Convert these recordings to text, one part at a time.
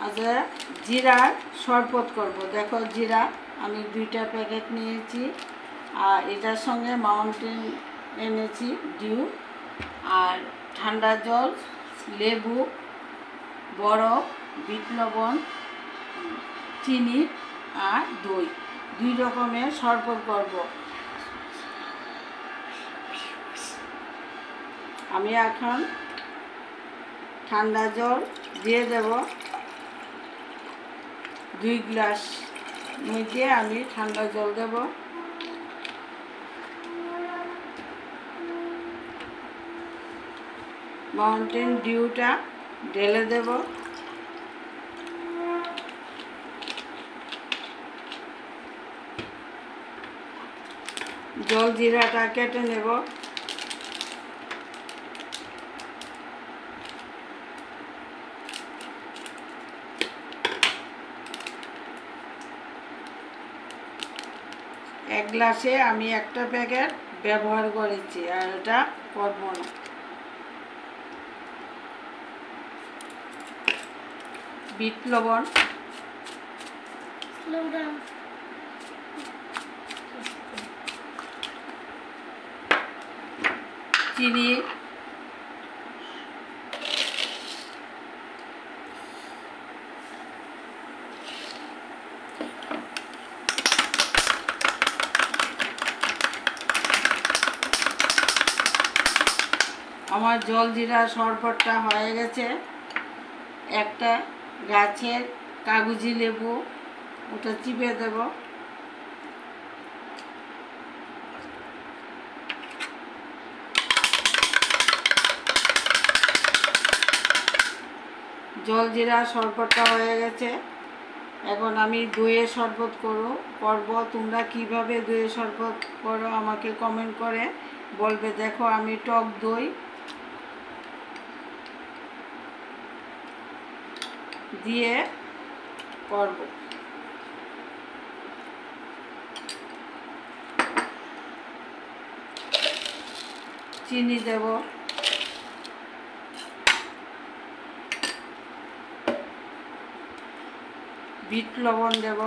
আচ্ছা, জিরার শরবত করব। দেখো জিরা আমি 2টা প্যাকেট নিয়েছি, আর এটার সঙ্গে মাউন্টেন এনেছি ডিউ, আর ঠান্ডা জল, লেবু, বরফ, বিট লবণ, চিনি আর দই, 2 রকমের শরবত করব। আমি এখন ঠান্ডা জল দিয়ে দেব 2 গ্লাস মধ্যে আমি ঠান্ডা জল দেব। মাউন্টেন ডিউটা ঢেলে দেব। জল জিরাটা কেটে নেব। এক গ্লাসে আমি একটা প্যাকেট ব্যবহার করেছি, আর এটা করব না। বিট লবণ, চিনি, আমার জল জিরা শরবতটা হয়ে গেছে। একটা গাছের কাগজি লেবু, ওটা চিপে দেব। জল জিরা শরবতটা হয়ে গেছে। এখন আমি দইয়ের শরবত করব। তোমরা কিভাবে দইয়ের শরবত করো আমাকে কমেন্ট করে বলবে। দেখো আমি টক দই দিয়ে করব। চিনি দেব, বিট লবণ দেব,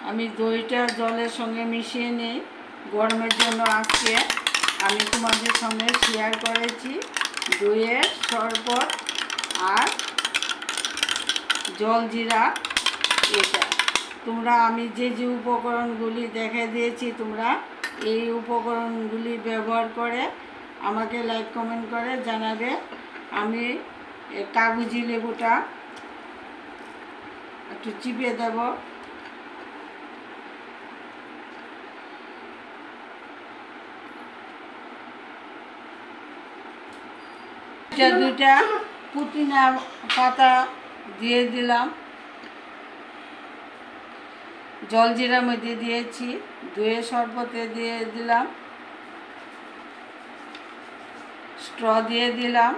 আমি দইটা জলের সঙ্গে মিশিয়ে নিই গরমের জন্য। আজকে আমি তোমাদের সঙ্গে শেয়ার করেছি দইয়ের শরবত আর জল জিরা। এটা তোমরা আমি যে যে উপকরণগুলি দেখে দিয়েছি, তোমরা এই উপকরণগুলি ব্যবহার করে আমাকে লাইক কমেন্ট করে জানাবে। আমি কাগজি লেবুটা একটু চিপে দেব। দুইটা পুদিনা পাতা দিয়ে দিলাম। জল জিরার মধ্যে দিয়েছি, দইয়ের শরবতে দিয়ে দিলাম, স্ট্র দিয়ে দিলাম।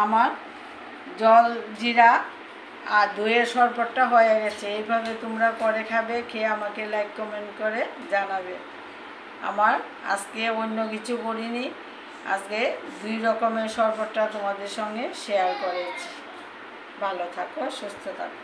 আমার জল জিরা আর দইয়ের শরবতটা হয়ে গেছে। এইভাবে তোমরা করে খাবে, খেয়ে আমাকে লাইক কমেন্ট করে জানাবে। আমার আজকে অন্য কিছু করিনি, আজকে 2 রকমের শরবতটা তোমাদের সঙ্গে শেয়ার করেছি। ভালো থাকো, সুস্থ থাকো।